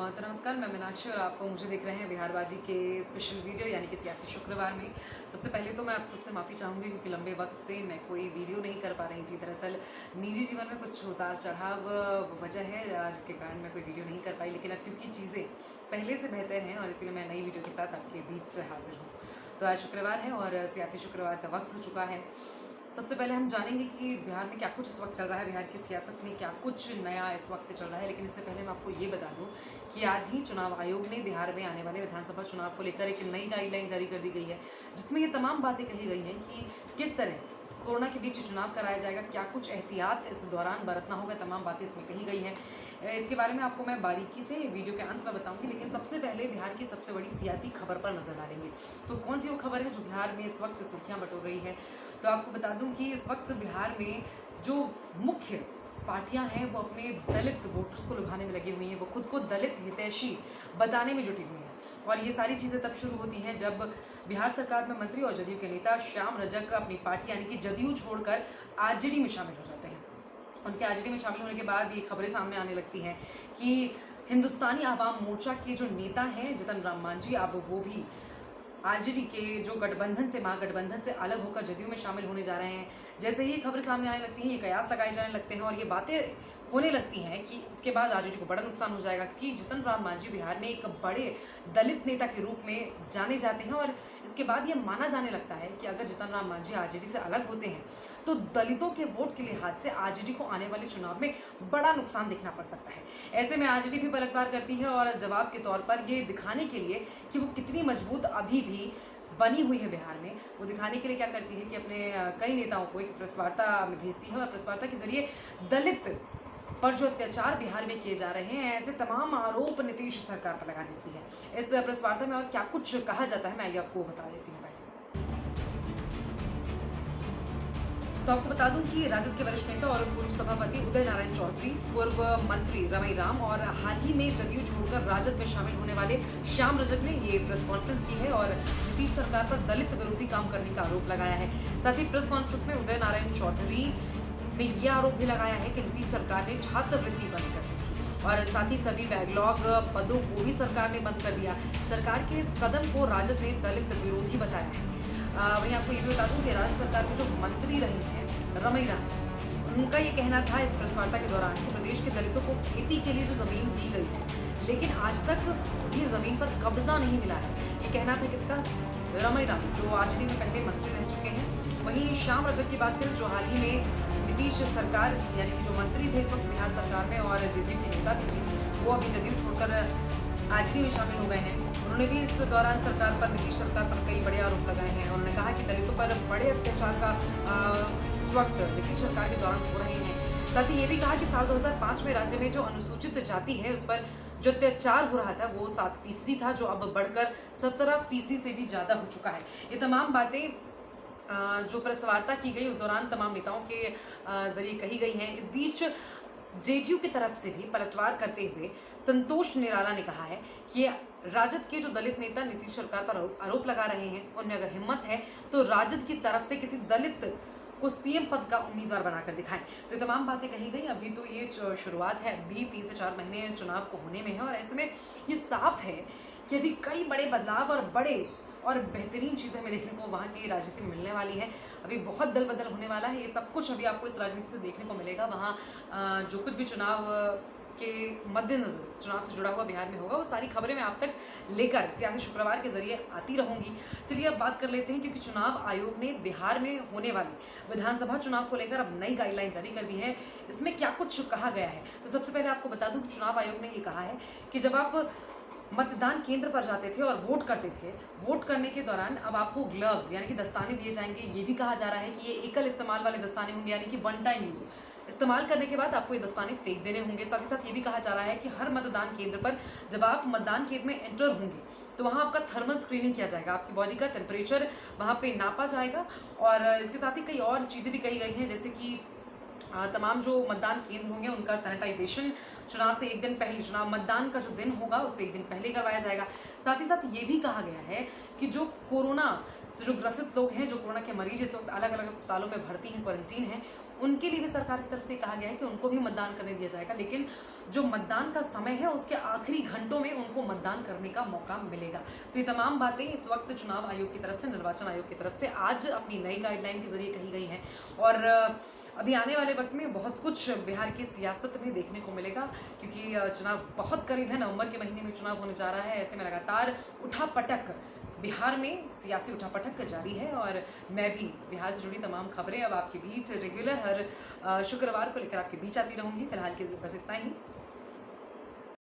तो नमस्कार, मैं मीनाक्षी और आप मुझे देख रहे हैं बिहारबाजी के स्पेशल वीडियो यानी कि सियासी शुक्रवार में। सबसे पहले तो मैं आप सबसे माफ़ी चाहूँगी क्योंकि लंबे वक्त से मैं कोई वीडियो नहीं कर पा रही थी। दरअसल निजी जीवन में कुछ उतार चढ़ाव वजह है जिसके कारण मैं कोई वीडियो नहीं कर पाई, लेकिन अब क्योंकि चीज़ें पहले से बेहतर हैं और इसीलिए मैं नई वीडियो के साथ आपके बीच हाजिर हूँ। तो आज शुक्रवार है और सियासी शुक्रवार का वक्त हो चुका है। सबसे पहले हम जानेंगे कि बिहार में क्या कुछ इस वक्त चल रहा है, बिहार की सियासत में क्या कुछ नया इस वक्त चल रहा है। लेकिन इससे पहले मैं आपको ये बता दूं कि आज ही चुनाव आयोग ने बिहार में आने वाले विधानसभा चुनाव को लेकर एक नई गाइडलाइन जारी कर दी गई है, जिसमें ये तमाम बातें कही गई हैं कि किस तरह कोरोना के बीच चुनाव कराया जाएगा, क्या कुछ एहतियात इस दौरान बरतना होगा, तमाम बातें इसमें कही गई हैं। इसके बारे में आपको मैं बारीकी से वीडियो के अंत में बताऊंगी, लेकिन सबसे पहले बिहार की सबसे बड़ी सियासी खबर पर नजर डालेंगे। तो कौन सी वो खबर है जो बिहार में इस वक्त सुर्खियां बटोर रही है? तो आपको बता दूं कि इस वक्त बिहार में जो मुख्य पार्टियां हैं वो अपने दलित वोटर्स को लुभाने में लगी हुई हैं, वो खुद को दलित हितैषी बताने में जुटी हुई हैं। और ये सारी चीज़ें तब शुरू होती हैं जब बिहार सरकार में मंत्री और जदयू के नेता श्याम रजक अपनी पार्टी यानी कि जदयू छोड़कर आरजेडी में शामिल हो जाते हैं। उनके आरजेडी में शामिल होने के बाद ये खबरें सामने आने लगती हैं कि हिंदुस्तानी आवाम मोर्चा के जो नेता हैं जीतन राम मांझी, अब वो भी आरजेडी के जो गठबंधन से महागठबंधन से अलग होकर जदयू में शामिल होने जा रहे हैं। जैसे ही खबरें सामने आने लगती हैं, ये कयास लगाए जाने लगते हैं और ये बातें होने लगती हैं कि इसके बाद आरजेडी को बड़ा नुकसान हो जाएगा, क्योंकि जीतन राम मांझी बिहार में एक बड़े दलित नेता के रूप में जाने जाते हैं। और इसके बाद ये माना जाने लगता है कि अगर जीतन राम मांझी आरजेडी से अलग होते हैं तो दलितों के वोट के लिहाज से आरजेडी को आने वाले चुनाव में बड़ा नुकसान देखना पड़ सकता है। ऐसे में आरजेडी भी पलटवार करती है और जवाब के तौर पर ये दिखाने के लिए कि वो कितनी मजबूत अभी भी बनी हुई है बिहार में, वो दिखाने के लिए क्या करती है कि अपने कई नेताओं को एक प्रेस वार्ता में भेजती है और प्रेस वार्ता के जरिए दलित पर जो अत्याचार बिहार में किए जा रहे हैं, ऐसे तमाम आरोप नीतीश सरकार पर लगा देती है। इस प्रेस वार्ता में और क्या कुछ कहा जाता है मैं ये आपको बता देती हूँ। तो आपको बता दूं कि राजद के वरिष्ठ नेता और पूर्व सभापति उदय नारायण चौधरी, पूर्व मंत्री रमई राम और हाल ही में जदयू छोड़कर राजद में शामिल होने वाले श्याम रजक ने ये प्रेस कॉन्फ्रेंस की है और नीतीश सरकार पर दलित विरोधी काम करने का आरोप लगाया है। साथ ही प्रेस कॉन्फ्रेंस में उदय नारायण चौधरी ने यह आरोप भी लगाया है कि नीतीश सरकार ने छात्रवृत्ति बंद कर दी थी और साथ ही सभी बैकलॉग पदों को भी सरकार ने बंद कर दिया। सरकार के इस कदम को राजद ने दलित विरोधी बताया है। वहीं आपको ये भी बता दूं कि राज्य सरकार में जो मंत्री रहे हैं रमई राम, उनका ये कहना था इस प्रेस वार्ता के दौरान कि प्रदेश के दलितों को खेती के लिए जो जमीन दी गई है, लेकिन आज तक ये जमीन पर कब्जा नहीं मिला है। ये कहना था किसका? रमई राम, जो आरजेडी में पहले मंत्री रह चुके हैं। वहीं श्याम रजक की बात करें जो हाल ही में नीतीश सरकार यानी कि जो मंत्री थे इस वक्त बिहार सरकार में और जदयू के नेता भी थे, वो अभी जदयू छोड़कर आरजेडी में शामिल हो गए हैं। उन्होंने भी इस दौरान सरकार पर, नीतीश सरकार पर कई बड़े आरोप लगाए हैं। उन्होंने कहा कि दलितों पर बड़े अत्याचार का इस वक्त नीतीश सरकार के दौरान हो रहे हैं। साथ ही ये भी कहा कि साल 2005 में राज्य में जो अनुसूचित जाति है उस पर जो अत्याचार हो रहा था वो 7% था, जो अब बढ़कर 17% से भी ज़्यादा हो चुका है। ये तमाम बातें जो प्रेस वार्ता की गई उस दौरान तमाम नेताओं के जरिए कही गई हैं। इस बीच जेडीयू की तरफ से भी पलटवार करते हुए संतोष निराला ने कहा है कि राजद के जो दलित नेता नीतीश सरकार पर आरोप लगा रहे हैं, उनमें अगर हिम्मत है तो राजद की तरफ से किसी दलित को सीएम पद का उम्मीदवार बनाकर दिखाएं। तो ये तमाम बातें कही गई। अभी तो ये शुरुआत है, अभी 3 से 4 महीने चुनाव को होने में है और ऐसे में ये साफ है कि अभी कई बड़े बदलाव और बड़े और बेहतरीन चीज़ें हमें देखने को वहाँ की राजनीति में मिलने वाली है। अभी बहुत दल बदल होने वाला है, ये सब कुछ अभी आपको इस राजनीति से देखने को मिलेगा। वहाँ जो कुछ भी चुनाव के मद्देनजर चुनाव से जुड़ा हुआ बिहार में होगा, वो सारी खबरें मैं आप तक लेकर सियासी शुक्रवार के जरिए आती रहूंगी। चलिए अब बात कर लेते हैं, क्योंकि चुनाव आयोग ने बिहार में होने वाले विधानसभा चुनाव को लेकर अब नई गाइडलाइन जारी कर दी है। इसमें क्या कुछ कहा गया है? तो सबसे पहले आपको बता दूं कि चुनाव आयोग ने ये कहा है कि जब आप मतदान केंद्र पर जाते थे और वोट करते थे, वोट करने के दौरान अब आपको ग्लव्स यानी कि दस्ताने दिए जाएंगे। ये भी कहा जा रहा है कि ये एकल इस्तेमाल वाले दस्ताने होंगे, यानी कि वन टाइम यूज। इस्तेमाल करने के बाद आपको ये दस्ताने फेंक देने होंगे। साथ ही साथ ये भी कहा जा रहा है कि हर मतदान केंद्र पर जब आप मतदान केंद्र में एंटर होंगे तो वहाँ आपका थर्मल स्क्रीनिंग किया जाएगा, आपकी बॉडी का टेम्परेचर वहाँ पे नापा जाएगा। और इसके साथ ही कई और चीज़ें भी कही गई हैं, जैसे कि तमाम जो मतदान केंद्र होंगे उनका सैनिटाइजेशन चुनाव से एक दिन पहले, चुनाव मतदान का जो दिन होगा उससे एक दिन पहले करवाया जाएगा। साथ ही साथ ये भी कहा गया है कि जो कोरोना से जो ग्रसित लोग हैं, जो कोरोना के मरीज इस वक्त अलग अलग अस्पतालों में भर्ती हैं, क्वारंटीन हैं, उनके लिए भी सरकार की तरफ से कहा गया है कि उनको भी मतदान करने दिया जाएगा, लेकिन जो मतदान का समय है उसके आखिरी घंटों में उनको मतदान करने का मौका मिलेगा। तो ये तमाम बातें इस वक्त चुनाव आयोग की तरफ से, निर्वाचन आयोग की तरफ से आज अपनी नई गाइडलाइन के जरिए कही गई हैं। और अभी आने वाले वक्त में बहुत कुछ बिहार की सियासत में देखने को मिलेगा, क्योंकि चुनाव बहुत करीब है, नवंबर के महीने में चुनाव होने जा रहा है। ऐसे में लगातार उठापटक बिहार में, सियासी उठापटक जारी है। और मैं भी बिहार से जुड़ी तमाम खबरें अब आपके बीच रेगुलर हर शुक्रवार को लेकर आपके बीच आती रहूंगी। फिलहाल के लिए बस इतना ही।